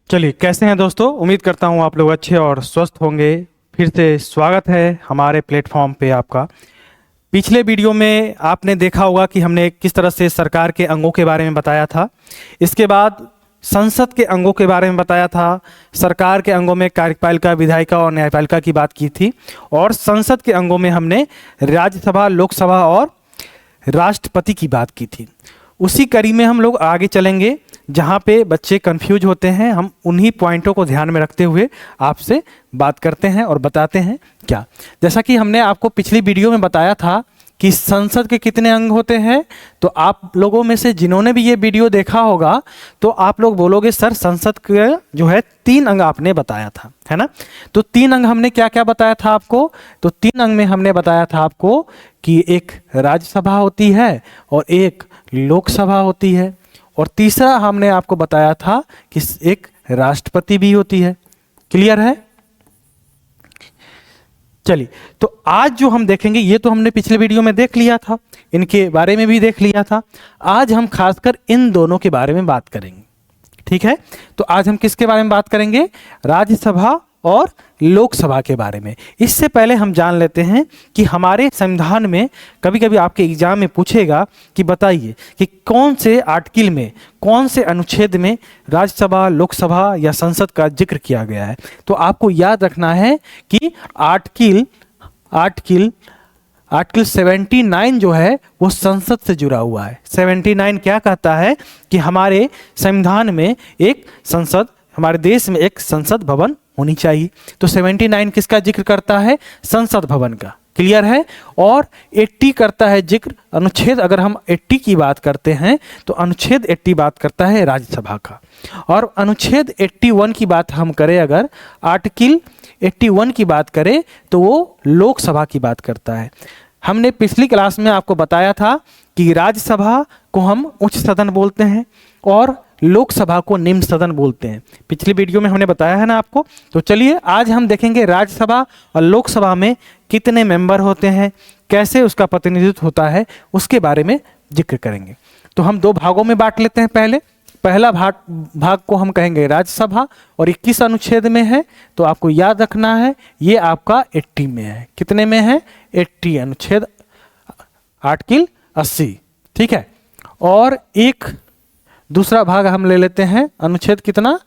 चलिए, कैसे हैं दोस्तों। उम्मीद करता हूं आप लोग अच्छे और स्वस्थ होंगे। फिर से स्वागत है हमारे प्लेटफॉर्म पे आपका। पिछले वीडियो में आपने देखा होगा कि हमने किस तरह से सरकार के अंगों के बारे में बताया था। इसके बाद संसद के अंगों के बारे में बताया था। सरकार के अंगों में कार्यपालिका, विधायिका और न्यायपालिका की बात की थी। और संसद के अंगों में हमने राज्यसभा, लोकसभा और राष्ट्रपति की बात की थी। उसी कड़ी में हम लोग आगे चलेंगे। जहाँ पे बच्चे कंफ्यूज होते हैं, हम उन्हीं पॉइंटों को ध्यान में रखते हुए आपसे बात करते हैं और बताते हैं क्या। जैसा कि हमने आपको पिछली वीडियो में बताया था कि संसद के कितने अंग होते हैं, तो आप लोगों में से जिन्होंने भी ये वीडियो देखा होगा तो आप लोग बोलोगे सर संसद के जो है 3 अंग आपने बताया था, है ना। तो 3 अंग हमने क्या क्या बताया था आपको। तो 3 अंग में हमने बताया था आपको कि एक राज्यसभा होती है और एक लोकसभा होती है और तीसरा हमने आपको बताया था कि एक राष्ट्रपति भी होती है। क्लियर है। चलिए, तो आज जो हम देखेंगे ये तो हमने पिछले वीडियो में देख लिया था, इनके बारे में भी देख लिया था। आज हम खासकर इन दोनों के बारे में बात करेंगे। ठीक है, तो आज हम किसके बारे में बात करेंगे, राज्यसभा और लोकसभा के बारे में। इससे पहले हम जान लेते हैं कि हमारे संविधान में कभी कभी आपके एग्जाम में पूछेगा कि बताइए कि कौन से आर्टिकल में, कौन से अनुच्छेद में राज्यसभा, लोकसभा या संसद का जिक्र किया गया है। तो आपको याद रखना है कि आर्टिकल 79 जो है वो संसद से जुड़ा हुआ है। 79 क्या कहता है कि हमारे संविधान में एक संसद, हमारे देश में एक संसद भवन होनी चाहिए। तो 79 किसका जिक्र करता है, संसद भवन का। क्लियर है। और 80 करता है जिक्र, अनुच्छेद, अगर हम 80 की बात करते हैं तो अनुच्छेद 80 बात करता है राज्यसभा का। और अनुच्छेद 81 की बात हम करें, अगर आर्टिकल 81 की बात करें तो वो लोकसभा की बात करता है। हमने पिछली क्लास में आपको बताया था कि राज्यसभा को हम उच्च सदन बोलते हैं और लोकसभा को निम्न सदन बोलते हैं। पिछली वीडियो में हमने बताया है ना आपको। तो चलिए आज हम देखेंगे राज्यसभा और लोकसभा में कितने मेंबर होते हैं, कैसे उसका प्रतिनिधित्व होता है, उसके बारे में जिक्र करेंगे। तो हम 2 भागों में बांट लेते हैं। पहला भाग को हम कहेंगे राज्यसभा और 21 अनुच्छेद में है। तो आपको याद रखना है ये आपका 80 में है। कितने में है, 80, अनुच्छेद आर्टिकल 80। ठीक है। और एक दूसरा भाग हम ले लेते हैं, अनुच्छेद कितना,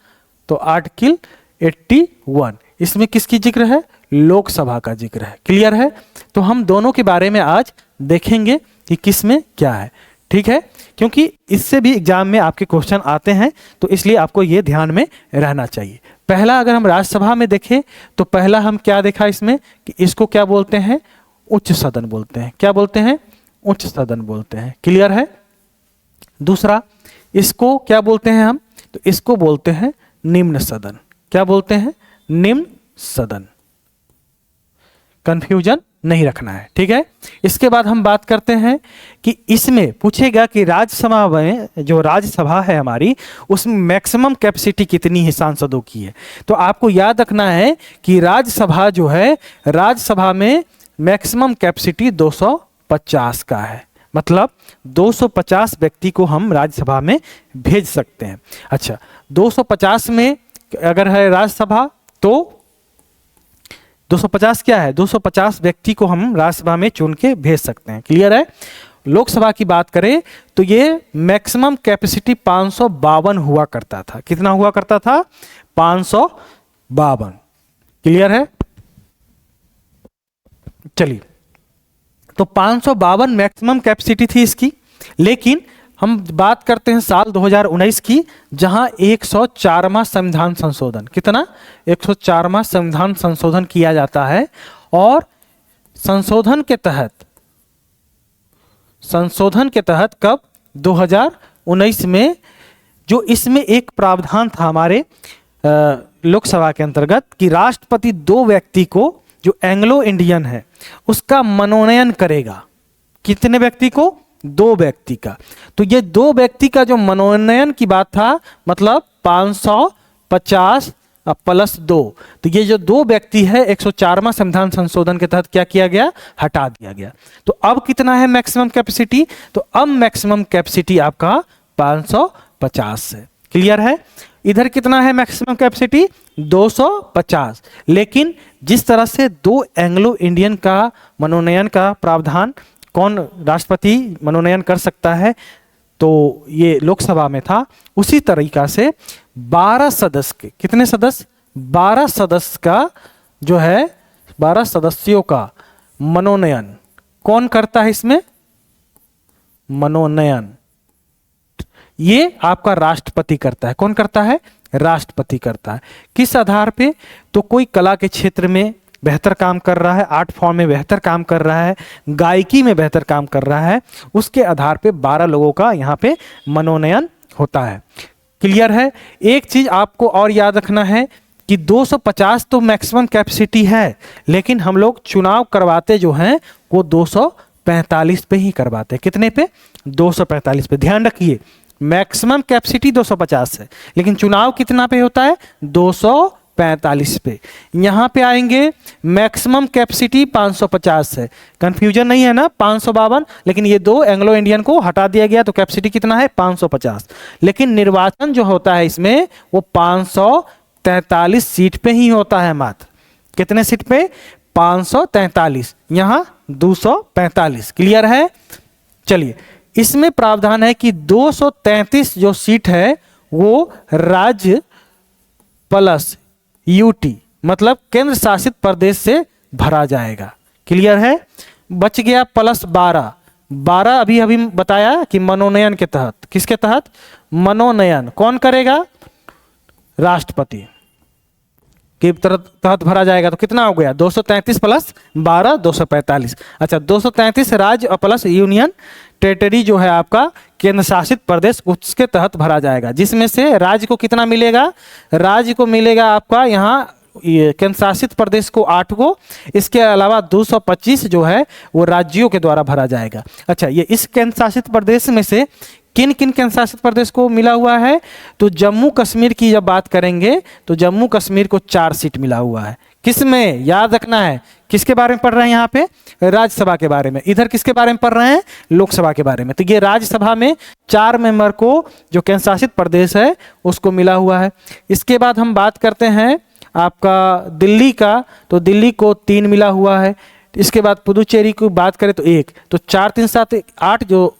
तो आर्टिकल 81। इसमें किसकी जिक्र है, लोकसभा का जिक्र है। क्लियर है। तो हम दोनों के बारे में आज देखेंगे कि किस में क्या है। ठीक है, क्योंकि इससे भी एग्जाम में आपके क्वेश्चन आते हैं, तो इसलिए आपको ये ध्यान में रहना चाहिए। पहला अगर हम राज्यसभा में देखें तो पहला हम क्या देखा इसमें कि इसको क्या बोलते हैं, उच्च सदन बोलते हैं। क्या बोलते हैं, उच्च सदन बोलते हैं। क्लियर है। दूसरा इसको क्या बोलते हैं हम, तो इसको बोलते हैं निम्न सदन। क्या बोलते हैं, निम्न सदन। कंफ्यूजन नहीं रखना है। ठीक है। इसके बाद हम बात करते हैं कि इसमें पूछेगा कि राज्यसभा में, जो राज्यसभा है हमारी, उसमें मैक्सिमम कैपेसिटी कितनी है सांसदों की है। तो आपको याद रखना है कि राज्यसभा जो है, राज्यसभा में मैक्सिमम कैपेसिटी 250 का है। मतलब 250 व्यक्ति को हम राज्यसभा में भेज सकते हैं। अच्छा, 250 में अगर है राज्यसभा तो 250 क्या है, 250 व्यक्ति को हम राज्यसभा में चुन के भेज सकते हैं। क्लियर है। लोकसभा की बात करें तो ये मैक्सिमम कैपेसिटी 552 हुआ करता था। कितना हुआ करता था, 552। क्लियर है। चलिए, तो 552 मैक्सिमम कैपेसिटी थी इसकी। लेकिन हम बात करते हैं साल 2019 की, जहां 104वां संविधान संशोधन, कितना, 104वां संविधान संशोधन किया जाता है। और संशोधन के तहत कब, 2019 में, जो इसमें एक प्रावधान था हमारे लोकसभा के अंतर्गत कि राष्ट्रपति 2 व्यक्ति को, जो एंग्लो इंडियन है, उसका मनोनयन करेगा। कितने व्यक्ति को, 2 व्यक्ति का। तो ये 2 व्यक्ति का जो मनोनयन की बात था, मतलब 550 प्लस 2, तो ये जो 2 व्यक्ति है 104वां संविधान संशोधन के तहत क्या किया गया, हटा दिया गया। तो अब कितना है मैक्सिमम कैपेसिटी, तो अब मैक्सिमम कैपेसिटी आपका 550 है। क्लियर है। इधर कितना है मैक्सिमम कैपेसिटी 250। लेकिन जिस तरह से दो एंग्लो इंडियन का मनोनयन का प्रावधान कौन राष्ट्रपति मनोनयन कर सकता है, तो ये लोकसभा में था, उसी तरीका से 12 सदस्य के, कितने सदस्य, 12 सदस्य का जो है 12 सदस्यों का मनोनयन कौन करता है इसमें, मनोनयन ये आपका राष्ट्रपति करता है। कौन करता है, राष्ट्रपति करता है। किस आधार पे, तो कोई कला के क्षेत्र में बेहतर काम कर रहा है, आर्ट फॉर्म में बेहतर काम कर रहा है, गायकी में बेहतर काम कर रहा है, उसके आधार पे 12 लोगों का यहाँ पे मनोनयन होता है। क्लियर है। एक चीज आपको और याद रखना है कि 250 तो मैक्सिमम कैपेसिटी है, लेकिन हम लोग चुनाव करवाते जो हैं वो 245 पे ही करवाते हैं। कितने पे, 245 पे। ध्यान रखिए मैक्सिमम कैपेसिटी 250 है, लेकिन चुनाव कितना पे होता है, 245 पे। यहां पे आएंगे मैक्सिमम कैपेसिटी 550 है, कंफ्यूजन नहीं है ना, 552, लेकिन ये दो एंग्लो इंडियन को हटा दिया गया तो कैपेसिटी कितना है 550। लेकिन निर्वाचन जो होता है इसमें वो 543 सीट पे ही होता है मात्र। कितने सीट पे, 543, यहां 245। क्लियर है। चलिए इसमें प्रावधान है कि 233 जो सीट है वो राज्य प्लस यूटी मतलब केंद्र शासित प्रदेश से भरा जाएगा। क्लियर है। बच गया प्लस 12। 12 अभी अभी बताया कि मनोनयन के तहत, किसके तहत, मनोनयन कौन करेगा, राष्ट्रपति के तहत भरा जाएगा। तो कितना हो गया, 233 प्लस 12 245। अच्छा 233 राज्य और प्लस यूनियन टेरिटरी जो है आपका केंद्र शासित प्रदेश, उसके तहत भरा जाएगा, जिसमें से राज्य को कितना मिलेगा, राज्य को मिलेगा आपका यहाँ केंद्र शासित प्रदेश को 8 को, इसके अलावा 225 जो है वो राज्यों के द्वारा भरा जाएगा। अच्छा ये इस केंद्र शासित प्रदेश में से किन किन केंद्र शासित प्रदेश को मिला हुआ है, तो जम्मू कश्मीर की जब बात करेंगे तो जम्मू कश्मीर को 4 सीट मिला हुआ है। किसमें, याद रखना है, किसके बारे में पढ़ रहे हैं यहाँ पे, राज्यसभा के बारे में। इधर किसके बारे में पढ़ रहे हैं, लोकसभा के बारे में। तो ये राज्यसभा में 4 मेंबर को जो केंद्र शासित प्रदेश है उसको मिला हुआ है। इसके बाद हम बात करते हैं आपका दिल्ली का, तो दिल्ली को 3 मिला हुआ है। इसके बाद पुदुचेरी की बात करें तो 1, तो 4 3 7 8 जो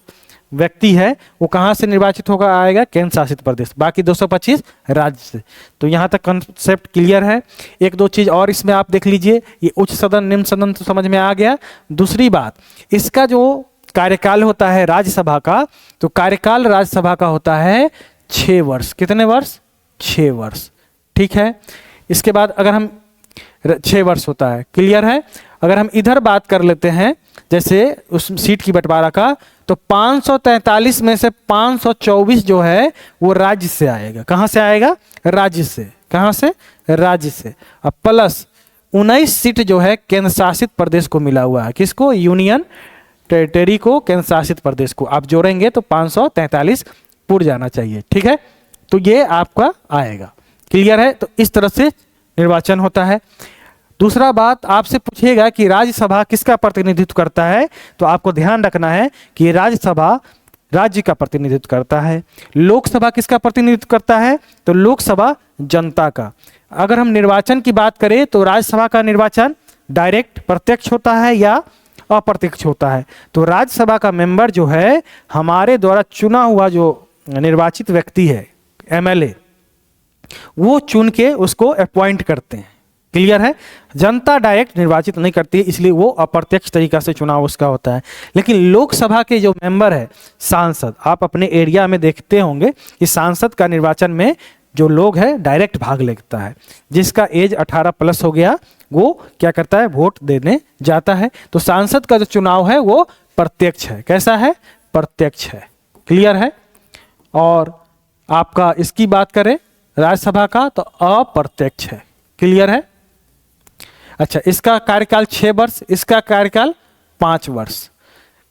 व्यक्ति है वो कहाँ से निर्वाचित होगा, आएगा केंद्र शासित प्रदेश, बाकी 225 राज्य से। तो यहाँ तक कंसेप्ट क्लियर है। एक दो चीज़ और इसमें आप देख लीजिए, ये उच्च सदन निम्न सदन तो समझ में आ गया। दूसरी बात, इसका जो कार्यकाल होता है राज्यसभा का, तो कार्यकाल राज्यसभा का होता है 6 वर्ष। कितने वर्ष, 6 वर्ष। ठीक है। इसके बाद अगर हम 6 वर्ष होता है, क्लियर है। अगर हम इधर बात कर लेते हैं जैसे उस सीट की बंटवारा का, तो 543 में से 524 जो है वो राज्य से आएगा। कहाँ से आएगा, राज्य से। कहाँ से, राज्य से। अब प्लस 19 सीट जो है केंद्र शासित प्रदेश को मिला हुआ है। किसको, यूनियन टेरिटरी को, केंद्र शासित प्रदेश को। आप जोड़ेंगे तो 543 पूर्ण जाना चाहिए। ठीक है। तो ये आपका आएगा। क्लियर है। तो इस तरह से निर्वाचन होता है। दूसरा बात आपसे पूछेगा कि राज्यसभा किसका प्रतिनिधित्व करता है, तो आपको ध्यान रखना है कि राज्यसभा राज्य का प्रतिनिधित्व करता है। लोकसभा किसका प्रतिनिधित्व करता है, तो लोकसभा जनता का। अगर हम निर्वाचन की बात करें तो राज्यसभा का निर्वाचन डायरेक्ट प्रत्यक्ष होता है या अप्रत्यक्ष होता है। तो राज्यसभा का मेंबर जो है हमारे द्वारा चुना हुआ जो निर्वाचित व्यक्ति है, एमएलए, वो चुन के उसको अपॉइंट करते हैं। क्लियर है। जनता डायरेक्ट निर्वाचित नहीं करती है, इसलिए वो अप्रत्यक्ष तरीका से चुनाव उसका होता है। लेकिन लोकसभा के जो मेंबर है, सांसद, आप अपने एरिया में देखते होंगे कि सांसद का निर्वाचन में जो लोग है डायरेक्ट भाग लेता है। जिसका एज 18 प्लस हो गया वो क्या करता है, वोट देने जाता है। तो सांसद का जो चुनाव है वो प्रत्यक्ष है। कैसा है, प्रत्यक्ष है। क्लियर है। और आपका इसकी बात करें राज्यसभा का तो अप्रत्यक्ष है। क्लियर है। अच्छा इसका कार्यकाल 6 वर्ष, इसका कार्यकाल 5 वर्ष।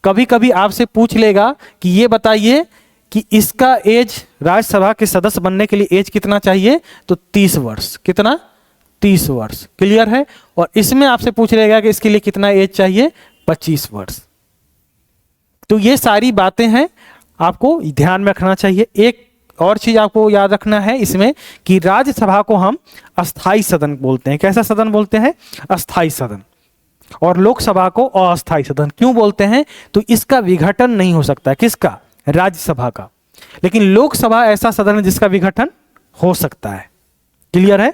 कभी कभी आपसे पूछ लेगा कि ये बताइए कि इसका एज राज्यसभा के सदस्य बनने के लिए एज कितना चाहिए, तो 30 वर्ष। कितना, 30 वर्ष। क्लियर है। और इसमें आपसे पूछ लेगा कि इसके लिए कितना एज चाहिए, 25 वर्ष। तो ये सारी बातें हैं आपको ध्यान में रखना चाहिए। एक और चीज आपको याद रखना है इसमें कि राज्यसभा को हम अस्थाई सदन बोलते हैं। कैसा सदन बोलते हैं? अस्थाई सदन। और लोकसभा को अस्थाई सदन क्यों बोलते हैं? तो इसका विघटन नहीं हो सकता है। किसका? राज्यसभा का। लेकिन लोकसभा ऐसा सदन है जिसका विघटन हो सकता है। क्लियर है?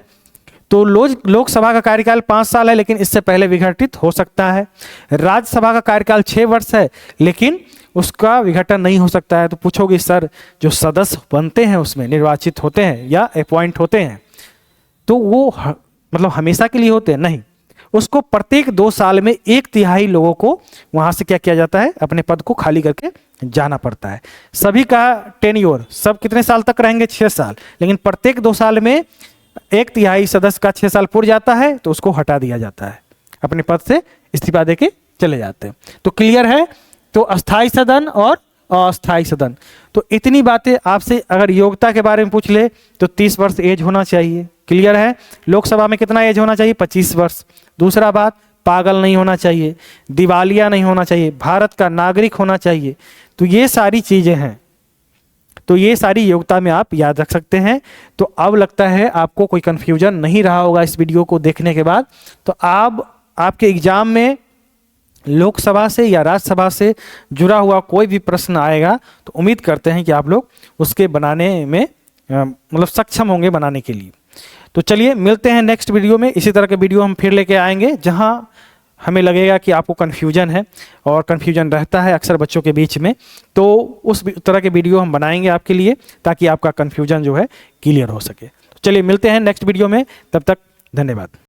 तो लोकसभा का कार्यकाल 5 साल है, लेकिन इससे पहले विघटित हो सकता है। राज्यसभा का कार्यकाल 6 वर्ष है, लेकिन उसका विघटन नहीं हो सकता है। तो पूछोगे सर, जो सदस्य बनते हैं उसमें निर्वाचित होते हैं या अपॉइंट होते हैं, तो वो मतलब हमेशा के लिए होते हैं? नहीं, उसको प्रत्येक 2 साल में 1/3 लोगों को वहां से क्या किया जाता है? अपने पद को खाली करके जाना पड़ता है। सभी का टेन्योर, सब कितने साल तक रहेंगे? 6 साल। लेकिन प्रत्येक 2 साल में 1/3 सदस्य का 6 साल पूर्ण जाता है तो उसको हटा दिया जाता है, अपने पद से इस्तीफा देके चले जाते हैं। तो क्लियर है? तो अस्थाई सदन और अस्थाई सदन। तो इतनी बातें आपसे अगर योग्यता के बारे में पूछ ले तो 30 वर्ष एज होना चाहिए। क्लियर है? लोकसभा में कितना एज होना चाहिए? 25 वर्ष। दूसरा बात, पागल नहीं होना चाहिए, दिवालिया नहीं होना चाहिए, भारत का नागरिक होना चाहिए। तो ये सारी चीजें हैं, तो ये सारी योग्यता में आप याद रख सकते हैं। तो अब लगता है आपको कोई कंफ्यूजन नहीं रहा होगा इस वीडियो को देखने के बाद। तो आपके एग्जाम में लोकसभा से या राज्यसभा से जुड़ा हुआ कोई भी प्रश्न आएगा तो उम्मीद करते हैं कि आप लोग उसके बनाने में मतलब सक्षम होंगे बनाने के लिए। तो चलिए मिलते हैं नेक्स्ट वीडियो में। इसी तरह के वीडियो हम फिर लेके आएंगे जहां हमें लगेगा कि आपको कन्फ्यूजन है, और कन्फ्यूजन रहता है अक्सर बच्चों के बीच में, तो उस तरह के वीडियो हम बनाएंगे आपके लिए ताकि आपका कन्फ्यूजन जो है क्लियर हो सके। तो चलिए मिलते हैं नेक्स्ट वीडियो में, तब तक धन्यवाद।